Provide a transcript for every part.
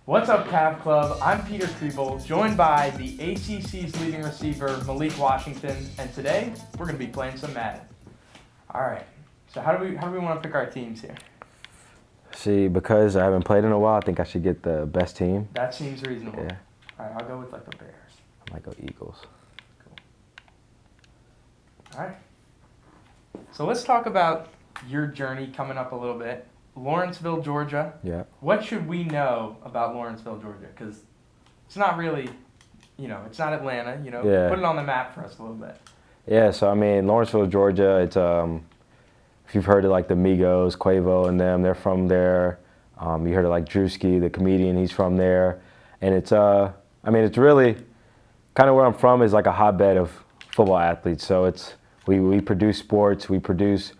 What's up, Cav Club? I'm Peter Kriebel, joined by the ACC's leading receiver, Malik Washington, and today we're going to be playing some Madden. All right. So how do we want to pick our teams here? See, because I haven't played in a while, I think I should get the best team. That seems reasonable. Yeah. All right, I'll go with the Bears. I might go Eagles. Cool. All right. So let's talk about your journey coming up a little bit. Lawrenceville, Georgia. Yeah. What should we know about Lawrenceville, Georgia? Because it's not really, it's not Atlanta. Yeah. Put it on the map for us a little bit. Yeah, so I mean, Lawrenceville, Georgia, it's, if you've heard of like the Migos, Quavo and them, they're from there. You heard of like Drewski, the comedian, he's from there. And it's, it's really kind of where I'm from is like a hotbed of football athletes. So it's, we produce sports, we produce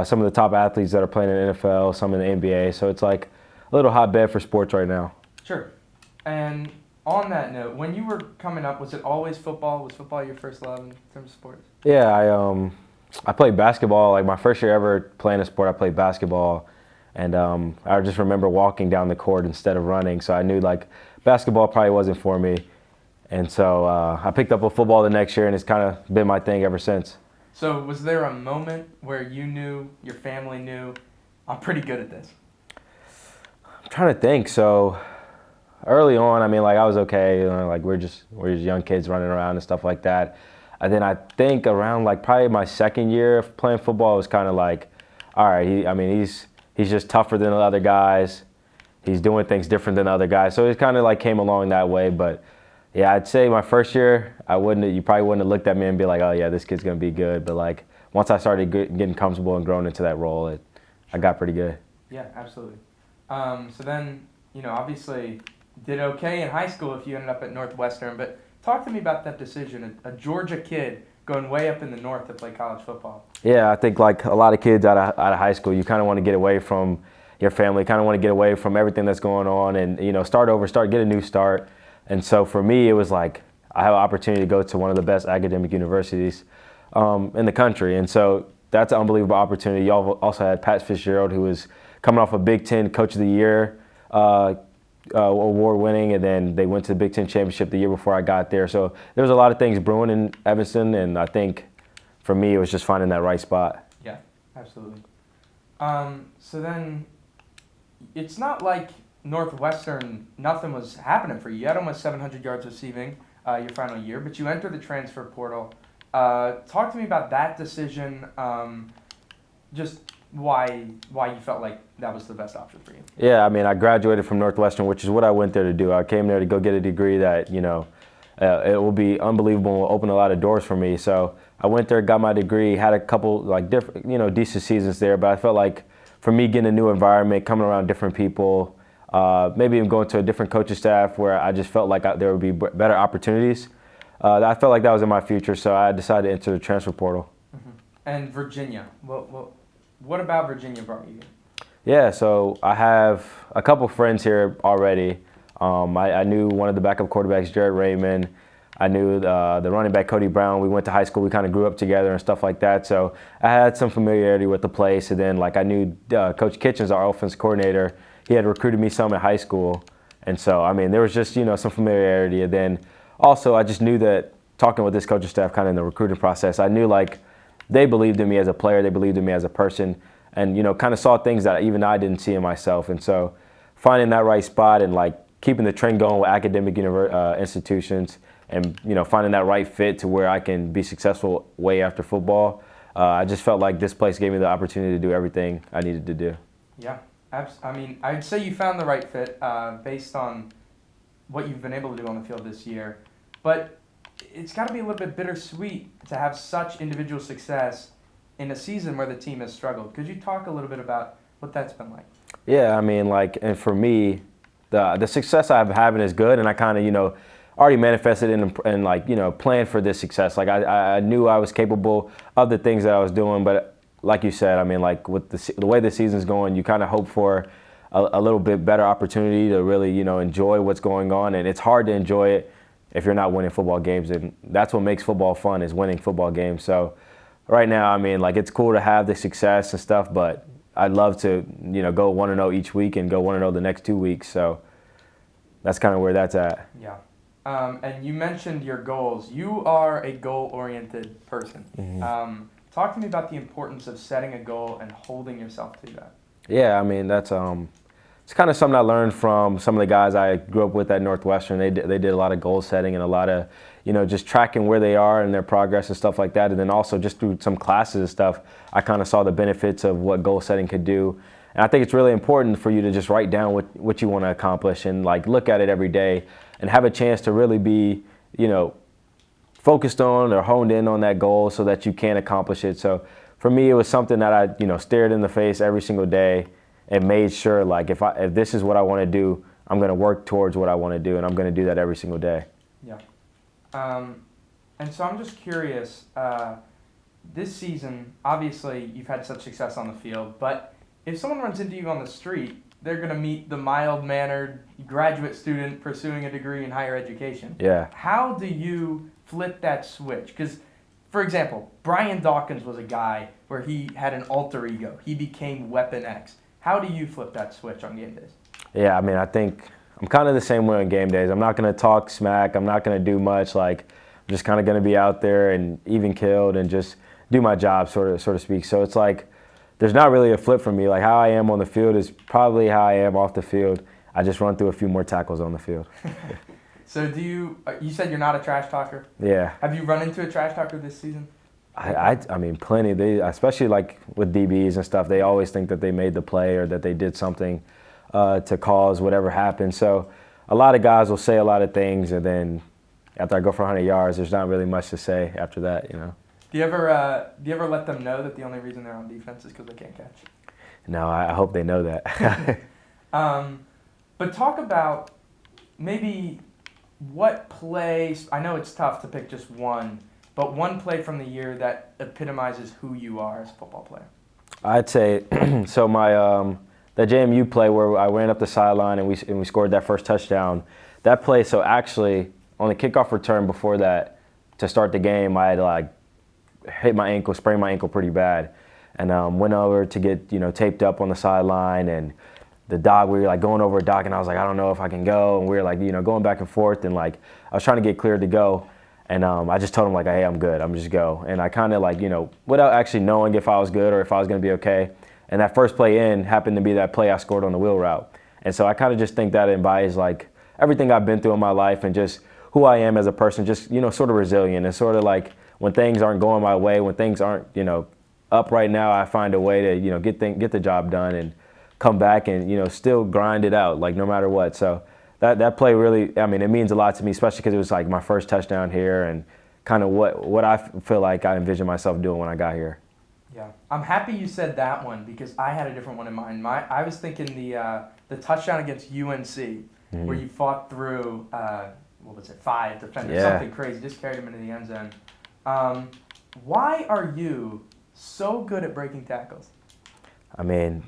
some of the top athletes that are playing in the NFL, some in the NBA. So it's like a little hotbed for sports right now. Sure. And on that note, when you were coming up, was it always football? Was football your first love in terms of sports? Yeah, I played basketball. Like my first year ever playing a sport, I played basketball. And I just remember walking down the court instead of running. So I knew like basketball probably wasn't for me. And so I picked up a football the next year, and it's kind of been my thing ever since. So was there a moment where you knew, your family knew, I'm pretty good at this? I'm trying to think. So early on, I was okay. We're just young kids running around and stuff like that. And then I think around like probably my second year of playing football, it was kind of like, all right, he's just tougher than the other guys. He's doing things different than the other guys. So it kind of like came along that way. But yeah, I'd say my first year, you probably wouldn't have looked at me and be like, oh yeah, this kid's gonna be good. But like once I started getting comfortable and growing into that role, I got pretty good. Yeah, absolutely. So then, obviously did okay in high school if you ended up at Northwestern. But talk to me about that decision, a Georgia kid going way up in the north to play college football. Yeah, I think like a lot of kids out of high school, you kind of want to get away from your family, kind of want to get away from everything that's going on, and start over, get a new start. And so for me, it was like I have an opportunity to go to one of the best academic universities in the country. And so that's an unbelievable opportunity. Y'all also had Pat Fitzgerald, who was coming off a Big Ten Coach of the Year award winning, and then they went to the Big Ten Championship the year before I got there. So there was a lot of things brewing in Evanston, and I think for me, it was just finding that right spot. Yeah, absolutely. So then it's not like Northwestern, nothing was happening for you. You had almost 700 yards receiving your final year, but you entered the transfer portal. Talk to me about that decision, just why you felt like that was the best option for you. Yeah, I graduated from Northwestern, which is what I went there to do. I came there to go get a degree that, it will be unbelievable and will open a lot of doors for me. So I went there, got my degree, had a couple like different, decent seasons there, but I felt like for me getting a new environment, coming around different people, maybe even going to a different coaching staff where I just felt like there would be better opportunities. I felt like that was in my future, so I decided to enter the transfer portal. Mm-hmm. And Virginia, what about Virginia brought you here? Yeah, so I have a couple friends here already. I knew one of the backup quarterbacks, Jared Raymond. I knew the running back, Cody Brown. We went to high school. We kind of grew up together and stuff like that. So I had some familiarity with the place. And then I knew Coach Kitchens, our offense coordinator. He had recruited me some in high school. And so, there was just, some familiarity. And then also I just knew that talking with this coaching staff kind of in the recruiting process, I knew they believed in me as a player. They believed in me as a person, and, kind of saw things that even I didn't see in myself. And so finding that right spot and keeping the trend going with academic institutions and, finding that right fit to where I can be successful way after football. I just felt like this place gave me the opportunity to do everything I needed to do. Yeah. I'd say you found the right fit based on what you've been able to do on the field this year. But it's got to be a little bit bittersweet to have such individual success in a season where the team has struggled. Could you talk a little bit about what that's been like? Yeah, and for me, the success I'm having is good, and I kind of, already manifested and planned for this success. I knew I was capable of the things that I was doing, but like you said, with the way the season's going, you kind of hope for a little bit better opportunity to really, enjoy what's going on. And it's hard to enjoy it if you're not winning football games. And that's what makes football fun, is winning football games. So right now, it's cool to have the success and stuff, but I'd love to, go 1-0 each week and go 1-0 the next 2 weeks. So that's kind of where that's at. Yeah. And you mentioned your goals. You are a goal-oriented person. Mm-hmm. Talk to me about the importance of setting a goal and holding yourself to that. Yeah, I mean that's it's kind of something I learned from some of the guys I grew up with at Northwestern. They did a lot of goal setting and a lot of just tracking where they are and their progress and stuff like that. And then also just through some classes and stuff, I kind of saw the benefits of what goal setting could do. And I think it's really important for you to just write down what you want to accomplish and like look at it every day and have a chance to really be focused on or honed in on that goal so that you can accomplish it. So for me, it was something that I stared in the face every single day and made sure like if this is what I want to do, I'm going to work towards what I want to do, and I'm going to do that every single day. Yeah. And so I'm just curious, this season, obviously you've had such success on the field, but if someone runs into you on the street, they're going to meet the mild-mannered graduate student pursuing a degree in higher education. Yeah. How do you flip that switch? Because, for example, Brian Dawkins was a guy where he had an alter ego. He became Weapon X. How do you flip that switch on game days? Yeah, I mean, I think I'm kind of the same way on game days. I'm not going to talk smack. I'm not going to do much. Like, I'm just kind of going to be out there and even killed and just do my job, so to speak. So it's like there's not really a flip for me. Like how I am on the field is probably how I am off the field. I just run through a few more tackles on the field. So you said you're not a trash talker? Yeah. Have you run into a trash talker this season? I mean, plenty. They, especially like with DBs and stuff, they always think that they made the play or that they did something to cause whatever happened. So a lot of guys will say a lot of things, and then after I go for 100 yards, there's not really much to say after that, Do you ever let them know that the only reason they're on defense is because they can't catch? No, I hope they know that. But talk about maybe what plays, I know it's tough to pick just one, but one play from the year that epitomizes who you are as a football player. I'd say, so my the JMU play where I ran up the sideline and we scored that first touchdown, that play, so actually on the kickoff return before that, to start the game, I had like hit my ankle, sprained my ankle pretty bad, and went over to get taped up on the sideline, and we were like going over a dock, and I was like, I don't know if I can go, and we were like going back and forth, and like I was trying to get cleared to go, and I just told him like, hey, I'm good, I'm just go, and I kind of like without actually knowing if I was good or if I was going to be okay, and that first play in happened to be that play I scored on the wheel route, and so I kind of just think that embodies like everything I've been through in my life and just who I am as a person, just sort of resilient and sort of like when things aren't going my way, when things aren't up right now, I find a way to get the job done and come back and still grind it out like no matter what. So that play really, I mean, it means a lot to me, especially because it was like my first touchdown here and kind of what I feel like I envisioned myself doing when I got here. Yeah, I'm happy you said that one because I had a different one in mind. I was thinking the touchdown against UNC where you fought through 5 defenders, something crazy, just carried him into the end zone. Why are you so good at breaking tackles? I mean,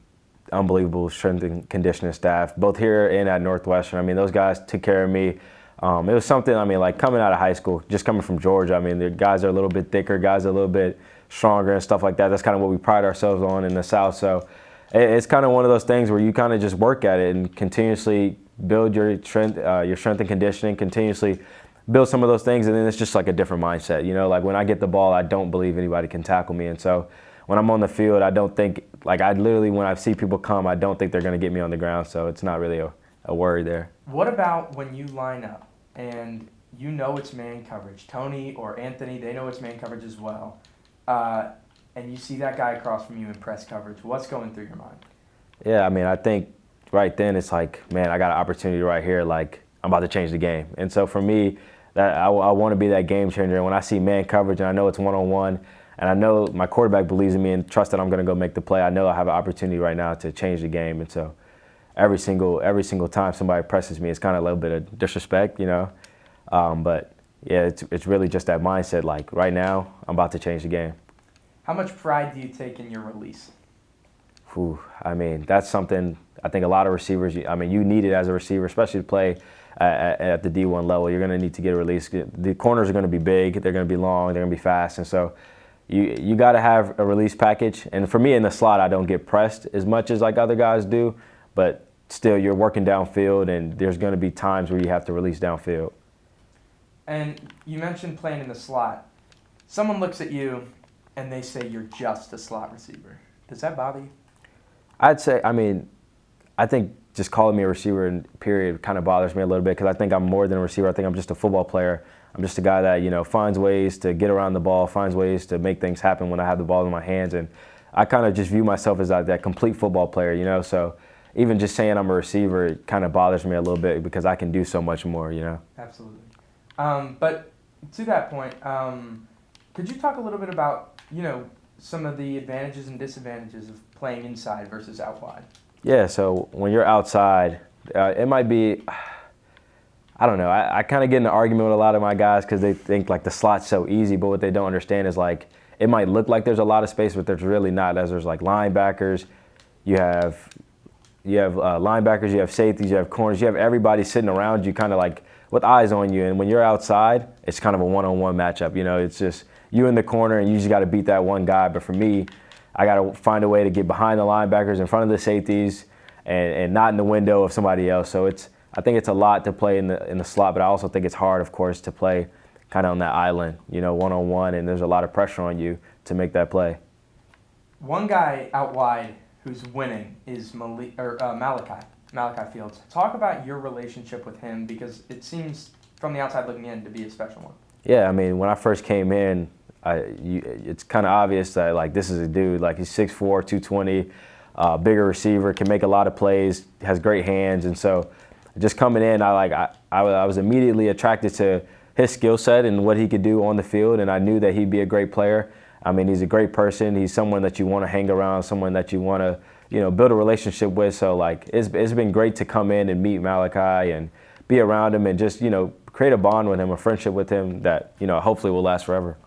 unbelievable strength and conditioning staff, both here and at Northwestern. I mean, those guys took care of me. It was something, I mean, like coming out of high school, just coming from Georgia, I mean, the guys are a little bit thicker, guys are a little bit stronger and stuff like that. That's kind of what we pride ourselves on in the South. So it's kind of one of those things where you kind of just work at it and continuously build your strength and conditioning, continuously build some of those things, and then it's just like a different mindset. Like when I get the ball, I don't believe anybody can tackle me, and so when I'm on the field, I don't think, like I literally, when I see people come, I don't think they're going to get me on the ground, so it's not really a worry there. What about when you line up and it's man coverage? Tony or Anthony, they know it's man coverage as well, and you see that guy across from you in press coverage. What's going through your mind? Yeah, I mean, I think right then it's like, man, I got an opportunity right here, like I'm about to change the game. And so for me, that I want to be that game changer. And when I see man coverage and I know it's one-on-one, and I know my quarterback believes in me and trusts that I'm going to go make the play, I know I have an opportunity right now to change the game. And so every single time somebody presses me, it's kind of a little bit of disrespect, But yeah, it's really just that mindset. Like right now, I'm about to change the game. How much pride do you take in your release? I mean, that's something I think a lot of receivers, I mean, you need it as a receiver, especially to play at the D1 level. You're going to need to get a release. The corners are going to be big, they're going to be long, they're going to be fast, and so you got to have a release package. And for me in the slot, I don't get pressed as much as like other guys do, but still you're working downfield, and there's going to be times where you have to release downfield. And you mentioned playing in the slot. Someone looks at you and they say you're just a slot receiver. Does that bother you? I'd say, I think just calling me a receiver in period kind of bothers me a little bit because I think I'm more than a receiver. I think I'm just a football player. I'm just a guy that, finds ways to get around the ball, finds ways to make things happen when I have the ball in my hands. And I kind of just view myself as that complete football player, So even just saying I'm a receiver, it kind of bothers me a little bit because I can do so much more, Absolutely. But to that point, could you talk a little bit about, some of the advantages and disadvantages of playing inside versus out wide? Yeah, so when you're outside, it might be, I don't know, I kind of get in an argument with a lot of my guys because they think like the slot's so easy, but what they don't understand is like it might look like there's a lot of space, but there's really not. As there's like linebackers, you have linebackers, you have safeties, you have corners, you have everybody sitting around you kind of like with eyes on you. And when you're outside, it's kind of a one-on-one matchup. It's just you in the corner and you just got to beat that one guy. But for me, I got to find a way to get behind the linebackers, in front of the safeties, and not in the window of somebody else. So I think it's a lot to play in the slot, but I also think it's hard, of course, to play kind of on that island, one-on-one, and there's a lot of pressure on you to make that play. One guy out wide who's winning is Malik Fields. Talk about your relationship with him because it seems from the outside looking in to be a special one. Yeah, when I first came in, it's kind of obvious that like this is a dude, like he's 6'4", 220, bigger receiver, can make a lot of plays, has great hands, and so just coming in, I was immediately attracted to his skill set and what he could do on the field, and I knew that he'd be a great player. He's a great person. He's someone that you want to hang around, someone that you want to, build a relationship with. So like it's been great to come in and meet Malachi and be around him and just create a bond with him, a friendship with him that hopefully will last forever.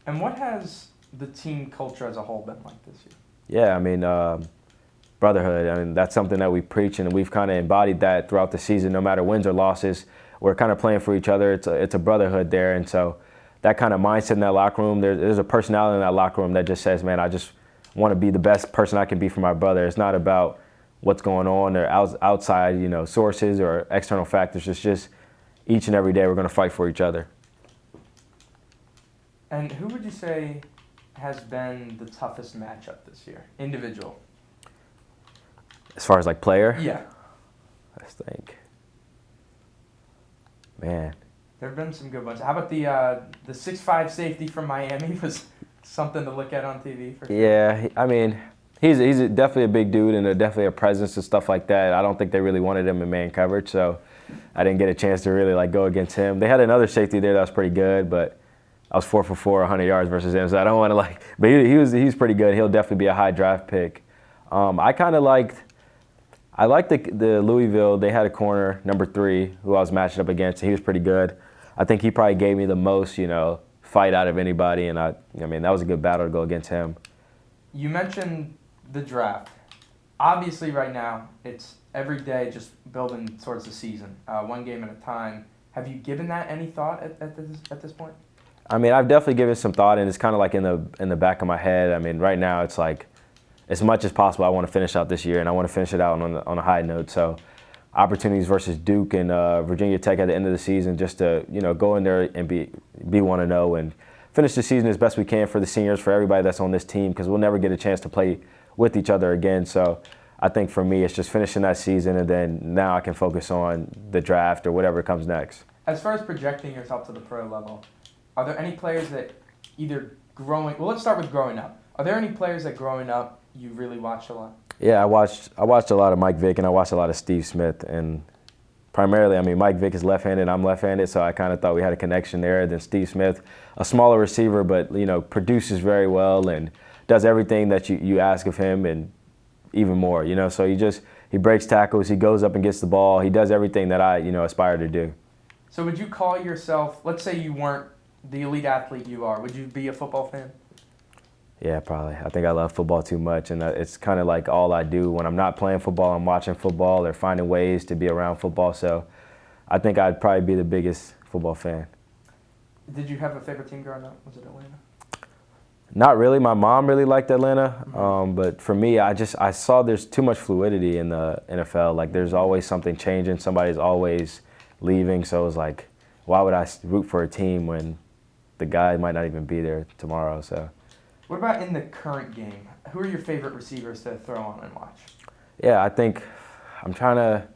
And what has the team culture as a whole been like this year? Yeah, brotherhood. That's something that we preach, and we've kind of embodied that throughout the season. No matter wins or losses, we're kind of playing for each other. It's a brotherhood there, and so that kind of mindset in that locker room. There's a personality in that locker room that just says, man, I just want to be the best person I can be for my brother. It's not about what's going on or outside, sources or external factors. It's just each and every day we're going to fight for each other. And who would you say has been the toughest matchup this year, individual? As far as like player? Yeah. Let's think. Man. There have been some good ones. How about the 6'5" safety from Miami was something to look at on TV? For sure. Yeah, he's definitely a big dude and definitely a presence and stuff like that. I don't think they really wanted him in man coverage, so I didn't get a chance to really like go against him. They had another safety there that was pretty good, but I was 4 for 4, 100 yards versus him, so I don't want to but he's pretty good. He'll definitely be a high draft pick. I liked the Louisville. They had a corner, number 3, who I was matched up against. He was pretty good. I think he probably gave me the most, fight out of anybody, and that was a good battle to go against him. You mentioned the draft. Obviously, right now, it's every day just building towards the season, one game at a time. Have you given that any thought at this point? I've definitely given some thought, and it's kind of like in the back of my head. Right now, it's like, as much as possible, I want to finish out this year, and I want to finish it out on a high note. So opportunities versus Duke and Virginia Tech at the end of the season, just to go in there and be 1-0 and finish the season as best we can for the seniors, for everybody that's on this team, because we'll never get a chance to play with each other again. So I think for me, it's just finishing that season, and then now I can focus on the draft or whatever comes next. As far as projecting yourself to the pro level, are there any players that let's start with growing up. Are there any players that growing up you really watched a lot? Yeah, I watched a lot of Mike Vick, and I watched a lot of Steve Smith, and primarily, Mike Vick is left-handed, I'm left-handed, so I kind of thought we had a connection there. Then Steve Smith, a smaller receiver, but produces very well and does everything that you ask of him and even more. So he breaks tackles, he goes up and gets the ball, he does everything that I aspire to do. So would you call yourself, let's say you weren't the elite athlete you are, would you be a football fan? Yeah, probably. I think I love football too much, and it's kind of like all I do. When I'm not playing football, I'm watching football or finding ways to be around football. So I think I'd probably be the biggest football fan. Did you have a favorite team growing up? Was it Atlanta? Not really. My mom really liked Atlanta, but for me, I saw there's too much fluidity in the NFL. Like there's always something changing. Somebody's always leaving. So it was like, why would I root for a team when the guy might not even be there tomorrow? So. What about in the current game? Who are your favorite receivers to throw on and watch? Yeah, I think I'm trying to.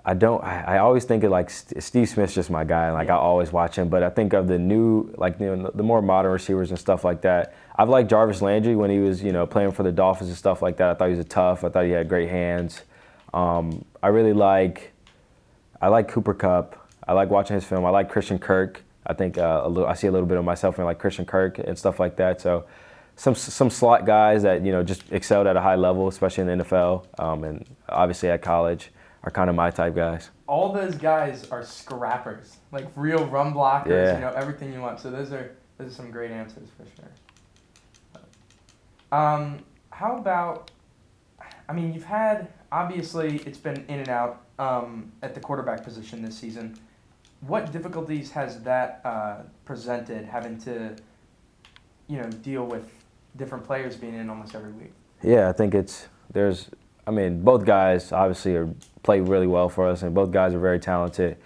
I always think of like Steve Smith's just my guy, and like I always watch him. But I think of the new, like the more modern receivers and stuff like that. I've liked Jarvis Landry when he was playing for the Dolphins and stuff like that. I thought he was tough. I thought he had great hands. I really like Cooper Kupp. I like watching his film. I like Christian Kirk. I think I see a little bit of myself in like Christian Kirk and stuff like that. So some slot guys that just excelled at a high level, especially in the NFL and obviously at college, are kind of my type guys. All those guys are scrappers, like real run blockers. Yeah. Everything you want. So those are some great answers for sure. How about? I mean, you've had obviously it's been in and out at the quarterback position this season. What difficulties has that presented, having to, deal with different players being in almost every week? Yeah, I think both guys obviously play really well for us, and both guys are very talented.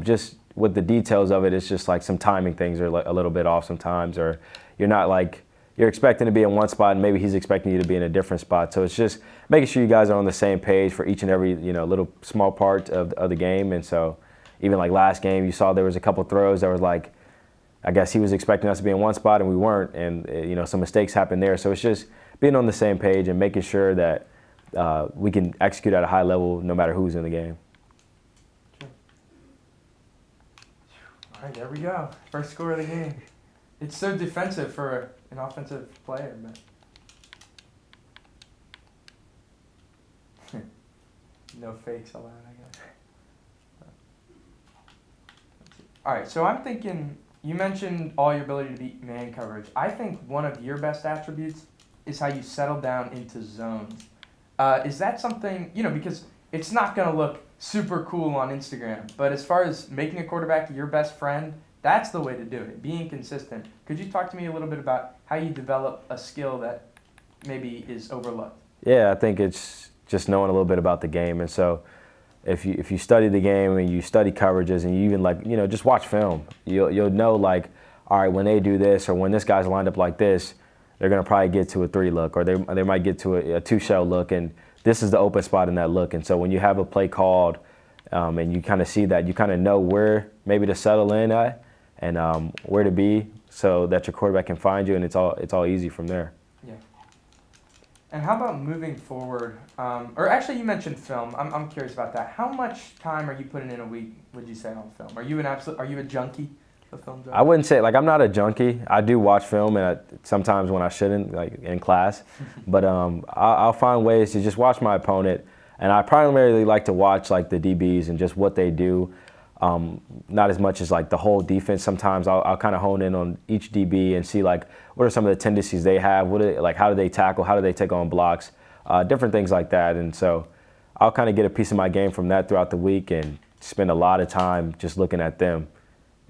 Just with the details of it, it's just like some timing things are a little bit off sometimes, or you're not like you're expecting to be in one spot, and maybe he's expecting you to be in a different spot. So it's just making sure you guys are on the same page for each and every little small part of the game. And so even like last game, you saw there was a couple throws that was like, I guess he was expecting us to be in one spot and we weren't, and some mistakes happened there. So it's just being on the same page and making sure that we can execute at a high level no matter who's in the game. Sure. All right, there we go. First score of the game. It's so defensive for an offensive player, but no fakes allowed, I guess. All right, so I'm thinking, you mentioned all your ability to beat man coverage. I think one of your best attributes is how you settle down into zones. Is that something, because it's not going to look super cool on Instagram, but as far as making a quarterback your best friend, that's the way to do it, being consistent. Could you talk to me a little bit about how you develop a skill that maybe is overlooked? Yeah, I think it's just knowing a little bit about the game. And so if you study the game and you study coverages and you even just watch film, you'll know like, all right, when they do this or when this guy's lined up like this, they're going to probably get to a 3 look or they might get to a 2-shell look, and this is the open spot in that look. And so when you have a play called and you kind of see that, you kind of know where maybe to settle in at and where to be so that your quarterback can find you, and it's all easy from there. Yeah. And how about moving forward? Or actually, you mentioned film. I'm curious about that. How much time are you putting in a week, would you say, on film? Are you a junkie of film? I wouldn't say, I'm not a junkie. I do watch film, and sometimes when I shouldn't, like in class. But I'll find ways to just watch my opponent. And I primarily like to watch like the DBs and just what they do. Not as much as like the whole defense. Sometimes I'll kind of hone in on each DB and see like what are some of the tendencies they have. How do they tackle? How do they take on blocks? Different things like that. And so I'll kind of get a piece of my game from that throughout the week and spend a lot of time just looking at them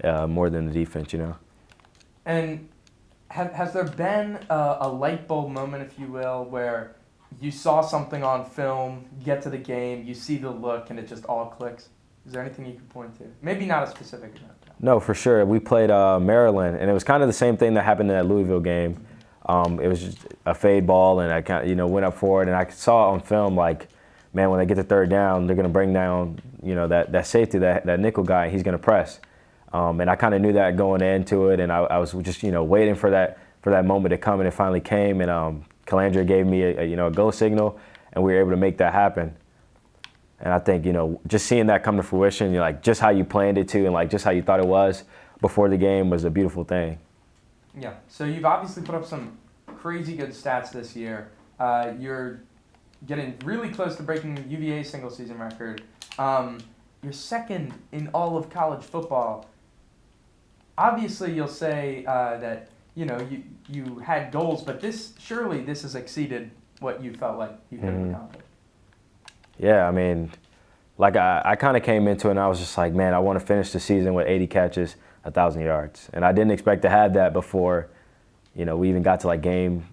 more than the defense, And has there been a light bulb moment, if you will, where you saw something on film, you get to the game, you see the look, and it just all clicks? Is there anything you can point to? Maybe not a specific event. No, for sure. We played Maryland, and it was kind of the same thing that happened in that Louisville game. It was just a fade ball, and I kind of, went up for it, and I saw on film, like, man, when they get to third down, they're going to bring down, that safety, that nickel guy, he's going to press. And I kind of knew that going into it, and I was just, waiting for that moment to come, and it finally came, and Calandra gave me a go signal, and we were able to make that happen. And I think, just seeing that come to fruition, just how you planned it to and like just how you thought it was before the game was a beautiful thing. Yeah. So you've obviously put up some crazy good stats this year. You're getting really close to breaking UVA's single season record. You're second in all of college football. Obviously, you'll say that, you had goals, but this has exceeded what you felt like you could have accomplished. Yeah, I mean, I kind of came into it and I was just like, man, I want to finish the season with 80 catches, 1,000 yards. And I didn't expect to have that before, we even got to like game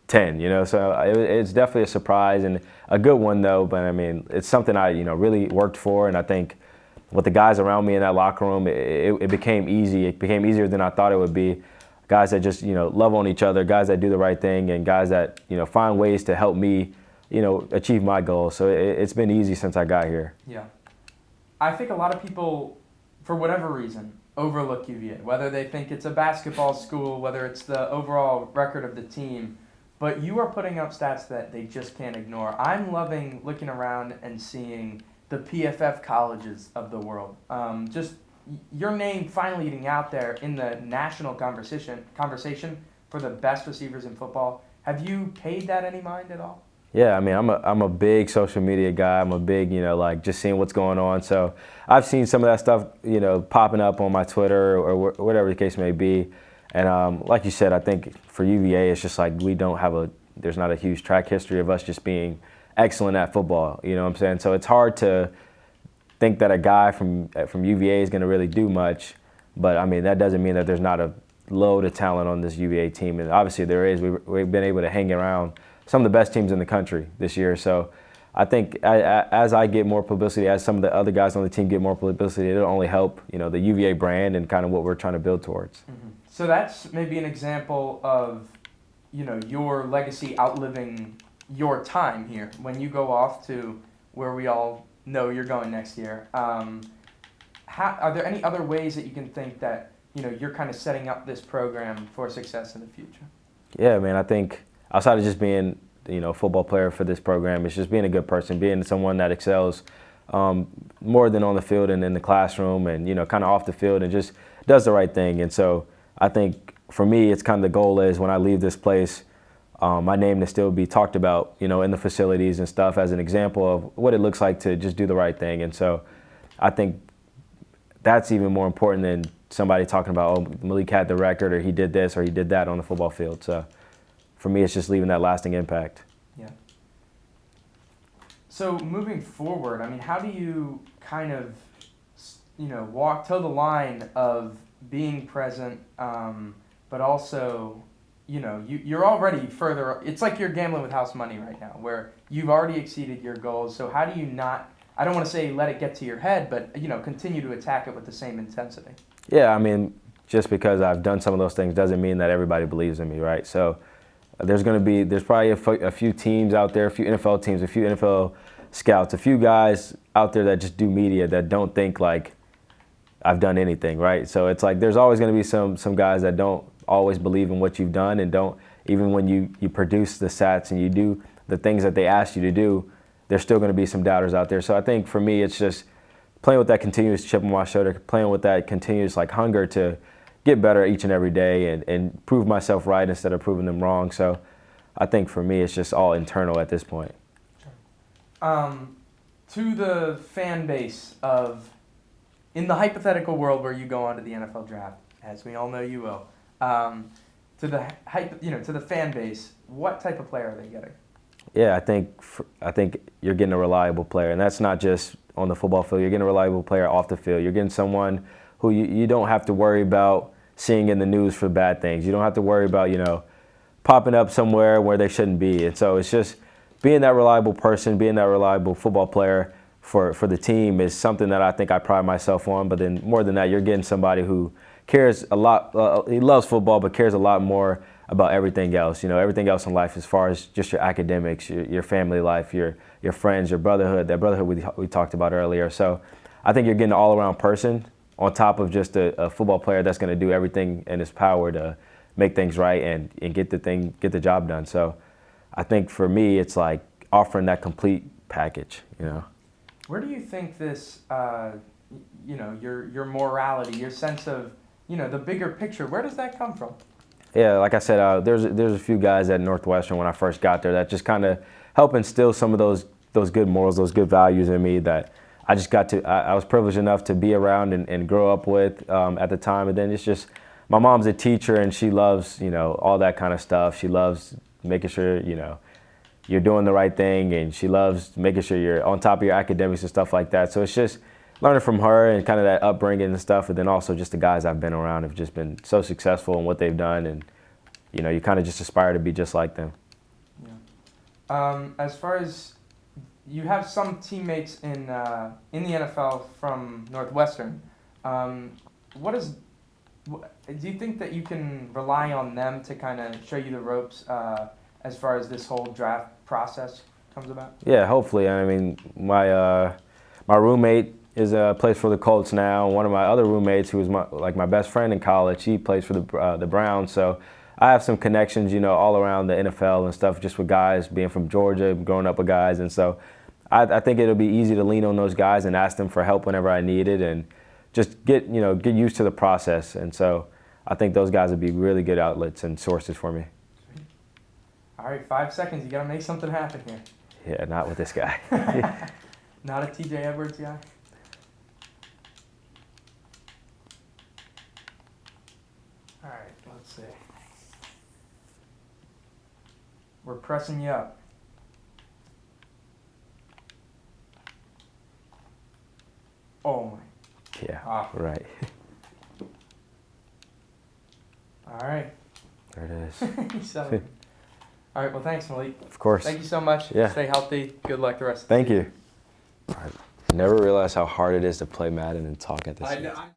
10. So it's definitely a surprise and a good one though. But I mean, it's something I really worked for, and I think with the guys around me in that locker room, it became easy. It became easier than I thought it would be. Guys that just love on each other, guys that do the right thing, and guys that find ways to help me achieve my goals. So it's been easy since I got here. Yeah. I think a lot of people, for whatever reason, overlook UVA, whether they think it's a basketball school, whether it's the overall record of the team, but you are putting up stats that they just can't ignore. I'm loving looking around and seeing the PFF colleges of the world. Just your name finally getting out there in the national conversation for the best receivers in football. Have you paid that any mind at all? Yeah, I mean, I'm a big social media guy. I'm a big, like just seeing what's going on. So I've seen some of that stuff, popping up on my Twitter or whatever the case may be. And like you said, I think for UVA, it's just like there's not a huge track history of us just being excellent at football. You know what I'm saying? So it's hard to think that a guy from UVA is going to really do much. But I mean, that doesn't mean that there's not a load of talent on this UVA team. And obviously there is. We've been able to hang around some of the best teams in the country this year. So I think as I get more publicity, as some of the other guys on the team get more publicity, it'll only help, the UVA brand and kind of what we're trying to build towards. Mm-hmm. So that's maybe an example of, your legacy outliving your time here. When you go off to where we all know you're going next year, are there any other ways that you can think that, you're kind of setting up this program for success in the future? Yeah, man, I think outside of just being, a football player for this program, it's just being a good person, being someone that excels more than on the field and in the classroom and, kind of off the field and just does the right thing. And so I think for me, it's kind of the goal is when I leave this place, my name to still be talked about, in the facilities and stuff as an example of what it looks like to just do the right thing. And so I think that's even more important than somebody talking about, oh, Malik had the record or he did this or he did that on the football field. So for me, it's just leaving that lasting impact. Yeah. So moving forward, I mean, how do you kind of, toe the line of being present, but also, you're already further. It's like you're gambling with house money right now, where you've already exceeded your goals. So how do you not? I don't want to say let it get to your head, but continue to attack it with the same intensity. Yeah, I mean, just because I've done some of those things doesn't mean that everybody believes in me, right? So there's probably a few teams out there, a few NFL teams, a few NFL scouts, a few guys out there that just do media that don't think like I've done anything, right? So it's like there's always going to be some guys that don't always believe in what you've done and don't, even when you produce the stats and you do the things that they ask you to do, there's still going to be some doubters out there. So I think for me, it's just playing with that continuous chip on my shoulder, playing with that continuous like hunger to get better each and every day and prove myself right instead of proving them wrong. So I think for me, it's just all internal at this point. To the fan base of, in the hypothetical world where you go on to the NFL draft, as we all know you will, to the fan base, what type of player are they getting? Yeah, I think you're getting a reliable player, and that's not just on the football field. You're getting a reliable player off the field. You're getting someone who you don't have to worry about seeing in the news for bad things. You don't have to worry about, popping up somewhere where they shouldn't be. And so it's just being that reliable person, being that reliable football player for the team is something that I think I pride myself on. But then more than that, you're getting somebody who cares a lot. He loves football, but cares a lot more about everything else. Everything else in life as far as just your academics, your family life, your friends, your brotherhood, that brotherhood we talked about earlier. So I think you're getting an all-around person on top of just a football player that's going to do everything in his power to make things right and get the job done. So I think for me, it's like offering that complete package, Where do you think this, your morality, your sense of, the bigger picture, where does that come from? Yeah, like I said, there's a few guys at Northwestern when I first got there that just kind of help instill some of those good morals, those good values in me that I just I was privileged enough to be around and grow up with at the time. And then it's just, my mom's a teacher and she loves, all that kind of stuff. She loves making sure, you're doing the right thing, and she loves making sure you're on top of your academics and stuff like that. So it's just learning from her and kind of that upbringing and stuff, and then also just the guys I've been around have just been so successful in what they've done, and you kind of just aspire to be just like them. As far as you have some teammates in the NFL from Northwestern, do you think that you can rely on them to kind of show you the ropes as far as this whole draft process comes about? Yeah, hopefully. I mean, my roommate plays for the Colts now. One of my other roommates, who was my best friend in college, he plays for the Browns. So I have some connections, all around the NFL and stuff, just with guys, being from Georgia, growing up with guys. And so I think it'll be easy to lean on those guys and ask them for help whenever I need it, and just get used to the process. And so I think those guys would be really good outlets and sources for me. All right, 5 seconds. You got to make something happen here. Yeah, not with this guy. Not a TJ Edwards guy? All right, let's see. We're pressing you up. Oh my. Yeah, Ah. right. All right. There it is. So, all right, well, thanks, Malik. Of course. Thank you so much. Yeah. Stay healthy. Good luck the rest of the Thank season. you. I never realized how hard it is to play Madden and talk at the same time.